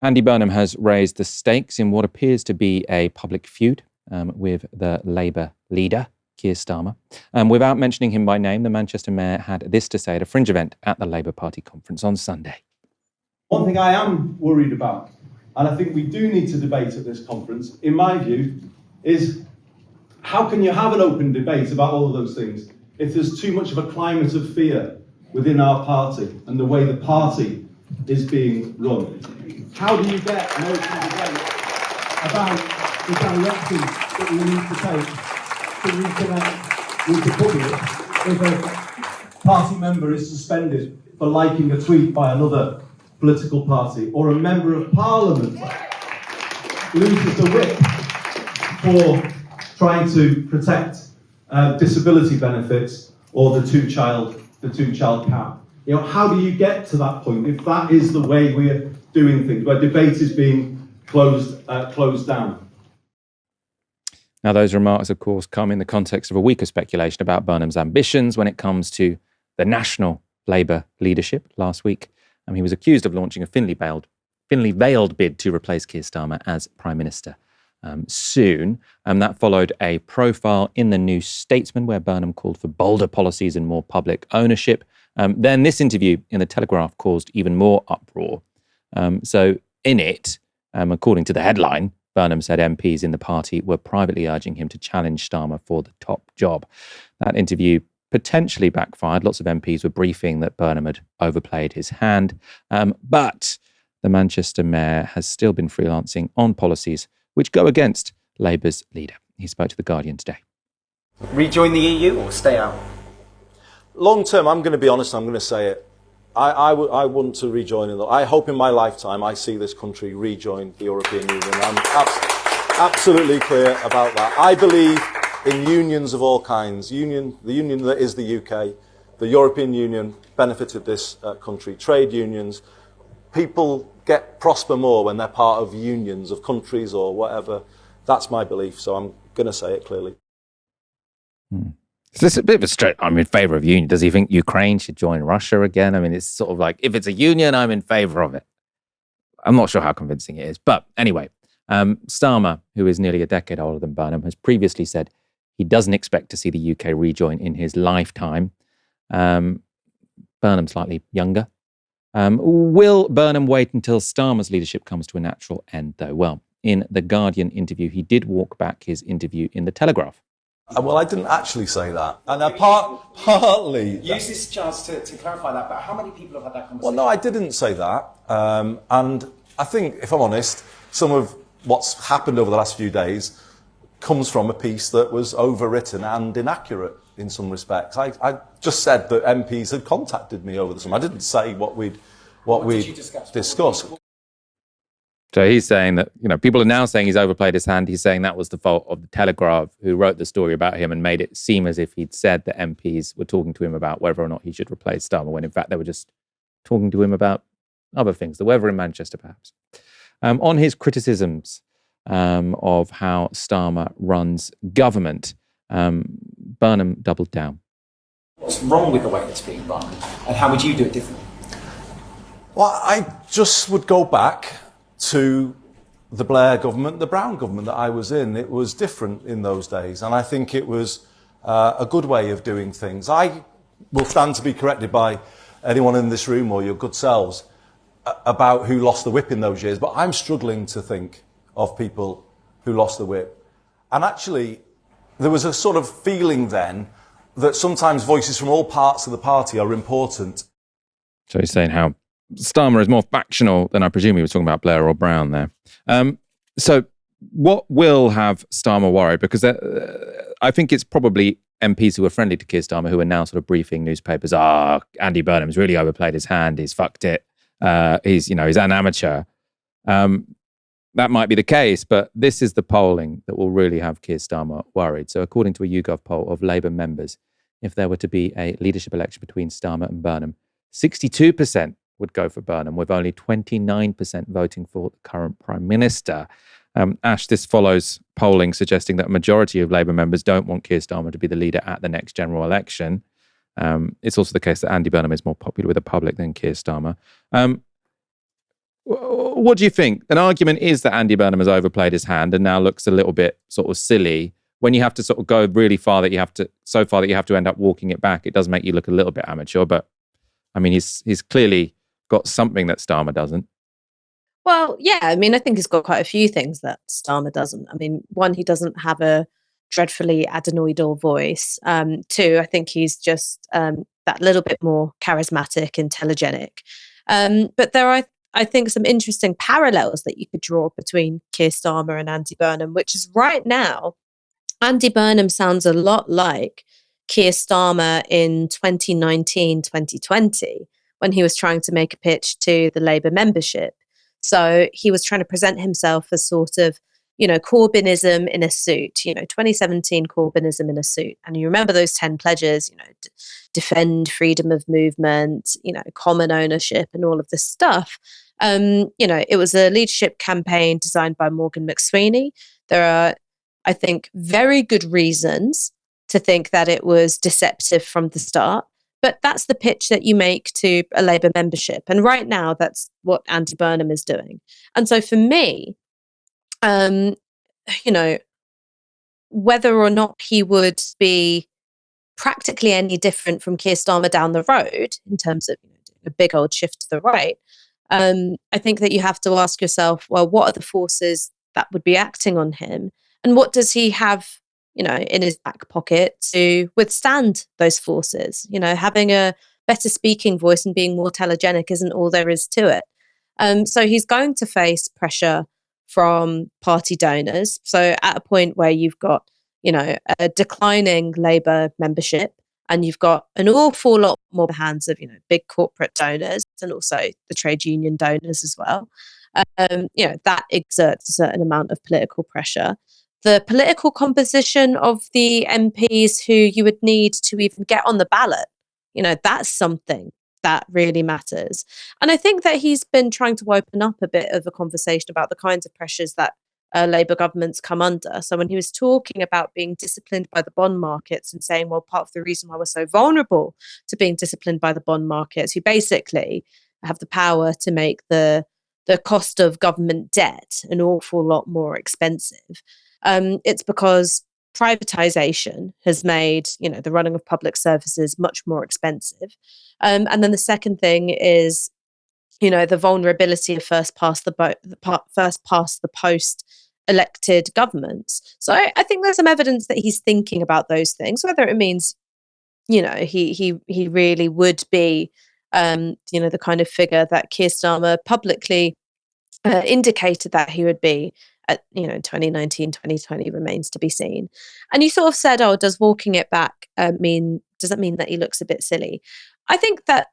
Andy Burnham has raised the stakes in what appears to be a public feud with the Labour leader, Keir Starmer. Without mentioning him by name, the Manchester mayor had this to say at a fringe event at the Labour Party conference on Sunday. One thing I am worried about, and I think we do need to debate at this conference, in my view, is how can you have an open debate about all of those things if there's too much of a climate of fear within our party and the way the party is being run? How do you get an open debate about the direction that we need to take to reconnect with the public if a party member is suspended for liking a tweet by another political party, or a member of parliament loses the whip for trying to protect disability benefits or the two-child cap? You know, how do you get to that point if that is the way we're doing things, where debate is being closed down? Now, those remarks, of course, come in the context of a weaker speculation about Burnham's ambitions when it comes to the national Labour leadership. Last week, he was accused of launching a thinly veiled bid to replace Keir Starmer as Prime Minister soon. That followed a profile in the New Statesman where Burnham called for bolder policies and more public ownership. Then this interview in The Telegraph caused even more uproar. So in it, according to the headline, Burnham said MPs in the party were privately urging him to challenge Starmer for the top job. That interview potentially backfired. Lots of MPs were briefing that Burnham had overplayed his hand. But the Manchester mayor has still been freelancing on policies which go against Labour's leader. He spoke to The Guardian today. Rejoin the EU or stay out? Long term, I'm going to be honest, I'm going to say it. I want to rejoin. I hope in my lifetime I see this country rejoin the European Union. I'm absolutely clear about that. I believe in unions of all kinds. The union that is the UK, the European Union benefited this country. Trade unions, people prosper more when they're part of unions of countries or whatever. That's my belief, so I'm going to say it clearly. So this is a bit of a straight, I'm in favour of union. Does he think Ukraine should join Russia again? I mean, it's sort of like, if it's a union, I'm in favour of it. I'm not sure how convincing it is. But anyway, Starmer, who is nearly a decade older than Burnham, has previously said he doesn't expect to see the UK rejoin in his lifetime. Burnham's slightly younger. Will Burnham wait until Starmer's leadership comes to a natural end, though? Well, in the Guardian interview, he did walk back his interview in the Telegraph. Well, I didn't actually say that. And partly... Use this chance to clarify that, but how many people have had that conversation? Well, no, I didn't say that. And I think, if I'm honest, some of what's happened over the last few days comes from a piece that was overwritten and inaccurate in some respects. I just said that MPs had contacted me over the summer. I didn't say what we'd discussed. So he's saying that, people are now saying he's overplayed his hand. He's saying that was the fault of the Telegraph, who wrote the story about him and made it seem as if he'd said that MPs were talking to him about whether or not he should replace Starmer, when in fact they were just talking to him about other things, the weather in Manchester perhaps. On his criticisms of how Starmer runs government, Burnham doubled down. What's wrong with the way it's being run, and how would you do it differently? Well, I just would go back to the Blair government, the Brown government that I was in. It was different in those days, and I think it was a good way of doing things. I will stand to be corrected by anyone in this room or your good selves about who lost the whip in those years, but I'm struggling to think of people who lost the whip. And actually, there was a sort of feeling then that sometimes voices from all parts of the party are important. So he's saying how Starmer is more factional than I presume he was talking about Blair or Brown there. So what will have Starmer worried? Because I think it's probably MPs who are friendly to Keir Starmer who are now sort of briefing newspapers, Andy Burnham's really overplayed his hand, he's fucked it, he's an amateur. That might be the case, but this is the polling that will really have Keir Starmer worried. So according to a YouGov poll of Labour members, if there were to be a leadership election between Starmer and Burnham, 62% would go for Burnham, with only 29% voting for the current Prime Minister. Ash, this follows polling suggesting that a majority of Labour members don't want Keir Starmer to be the leader at the next general election. It's also the case that Andy Burnham is more popular with the public than Keir Starmer. What do you think? An argument is that Andy Burnham has overplayed his hand and now looks a little bit sort of silly. When you have to sort of go really far that you have to end up walking it back, it does make you look a little bit amateur. But I mean, he's clearly got something that Starmer doesn't. Well, yeah, I mean, I think he's got quite a few things that Starmer doesn't. I mean, one, he doesn't have a dreadfully adenoidal voice. Two, I think he's just that little bit more charismatic and telegenic. But there are, I think, some interesting parallels that you could draw between Keir Starmer and Andy Burnham, which is right now, Andy Burnham sounds a lot like Keir Starmer in 2019, 2020, when he was trying to make a pitch to the Labour membership. So he was trying to present himself as sort of, Corbynism in a suit, 2017 Corbynism in a suit. And you remember those 10 pledges, defend freedom of movement, common ownership and all of this stuff. It was a leadership campaign designed by Morgan McSweeney. There are, I think, very good reasons to think that it was deceptive from the start. But that's the pitch that you make to a Labour membership. And right now, that's what Andy Burnham is doing. And so for me, whether or not he would be practically any different from Keir Starmer down the road in terms of a big old shift to the right, I think that you have to ask yourself, well, what are the forces that would be acting on him? And what does he have, in his back pocket to withstand those forces? Having a better speaking voice and being more telegenic isn't all there is to it. So he's going to face pressure from party donors. So at a point where you've got, a declining Labour membership and you've got an awful lot more hands of, big corporate donors and also the trade union donors as well, that exerts a certain amount of political pressure. The political composition of the MPs who you would need to even get on the ballot, that's something that really matters. And I think that he's been trying to open up a bit of a conversation about the kinds of pressures that Labour governments come under. So when he was talking about being disciplined by the bond markets and saying, well, part of the reason why we're so vulnerable to being disciplined by the bond markets, who basically have the power to make the cost of government debt an awful lot more expensive. It's because privatization has made, the running of public services much more expensive. And then the second thing is, the vulnerability of first past the post elected governments. So I think there's some evidence that he's thinking about those things, whether it means, he really would be, the kind of figure that Keir Starmer publicly indicated that he would be at, 2019, 2020 remains to be seen. And you sort of said, does walking it back does that mean that he looks a bit silly? I think that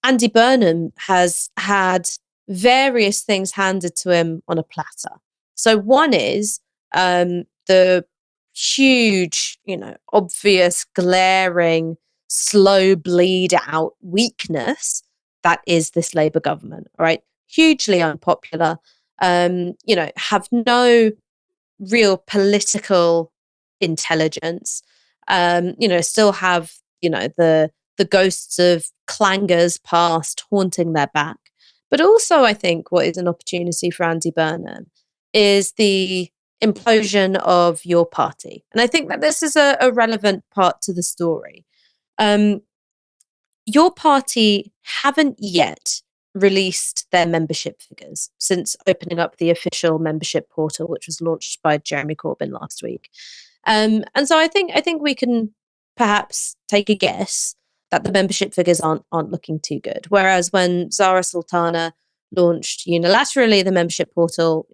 Andy Burnham has had various things handed to him on a platter. So one is the huge, obvious, glaring, slow bleed out weakness that is this Labour government, right? Hugely unpopular, have no real political intelligence, still have, the ghosts of clangers past haunting their back. But also, I think what is an opportunity for Andy Burnham is the implosion of your party. And I think that this is a relevant part to the story. Your party haven't yet released their membership figures since opening up the official membership portal, which was launched by Jeremy Corbyn last week. And so I think we can perhaps take a guess that the membership figures aren't looking too good. Whereas when Zara Sultana launched unilaterally the membership portal,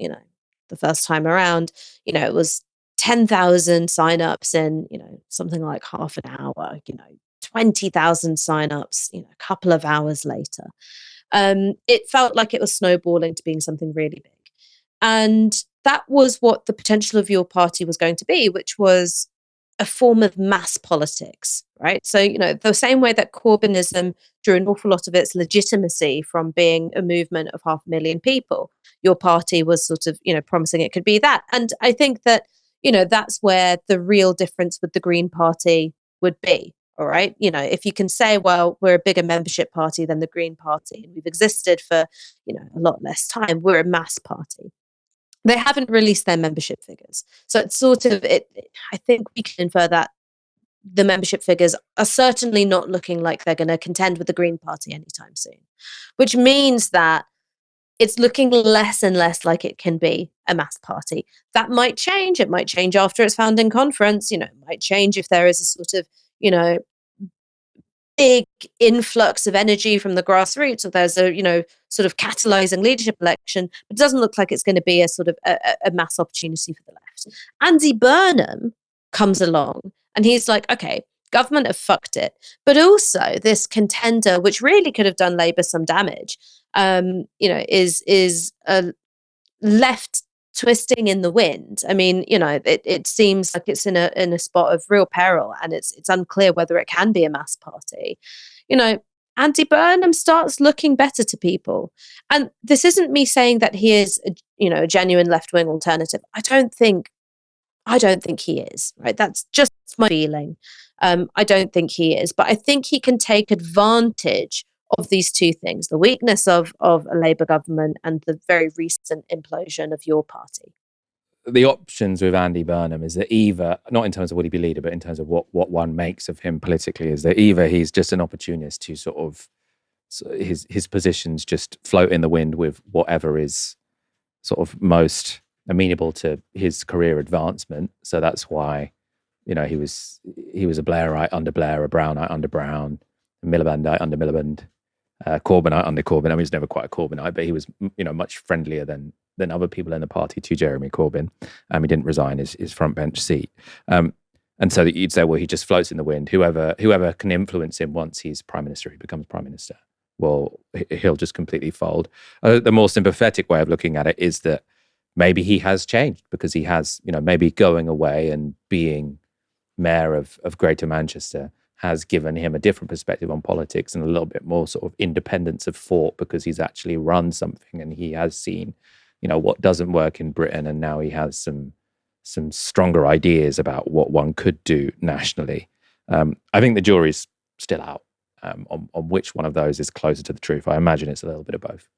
the first time around, it was 10,000 signups in, something like half an hour, 20,000 signups, a couple of hours later. It felt like it was snowballing to being something really big. And that was what the potential of your party was going to be, which was a form of mass politics, right? So, the same way that Corbynism drew an awful lot of its legitimacy from being a movement of 500,000 people, your party was sort of, promising it could be that. And I think that, that's where the real difference with the Green Party would be. All right. If you can say, well, we're a bigger membership party than the Green Party and we've existed for, a lot less time, we're a mass party. They haven't released their membership figures. So it's sort of, I think we can infer that the membership figures are certainly not looking like they're going to contend with the Green Party anytime soon, which means that it's looking less and less like it can be a mass party. That might change. It might change after its founding conference. It might change if there is a sort of, big influx of energy from the grassroots, or there's a, sort of catalyzing leadership election. It doesn't look like it's going to be a sort of a mass opportunity for the left. Andy Burnham comes along and he's like, okay, government have fucked it. But also this contender, which really could have done Labour some damage, is a left twisting in the wind. I mean, it seems like it's in a spot of real peril, and it's unclear whether it can be a mass party. Andy Burnham starts looking better to people, and this isn't me saying that he is a genuine left-wing alternative. I don't think he is, right? That's just my feeling. I don't think he is, but I think he can take advantage of these two things: the weakness of a Labour government and the very recent implosion of your party. The options with Andy Burnham is that either, not in terms of would he be leader, but in terms of what one makes of him politically, is that either he's just an opportunist to sort of, his positions just float in the wind with whatever is sort of most amenable to his career advancement. So that's why, he was a Blairite under Blair, a Brownite under Brown, a Milibandite under Miliband, Corbynite under Corbyn. I mean, he was never quite a Corbynite, but he was, much friendlier than other people in the party to Jeremy Corbyn. He didn't resign his front bench seat. And so that you'd say, well, he just floats in the wind. Whoever can influence him once he's prime minister, he becomes prime minister, well, he'll just completely fold. The more sympathetic way of looking at it is that maybe he has changed, because he has, maybe going away and being mayor of Greater Manchester has given him a different perspective on politics and a little bit more sort of independence of thought, because he's actually run something and he has seen, what doesn't work in Britain, and now he has some stronger ideas about what one could do nationally. I think the jury's still out on which one of those is closer to the truth. I imagine it's a little bit of both.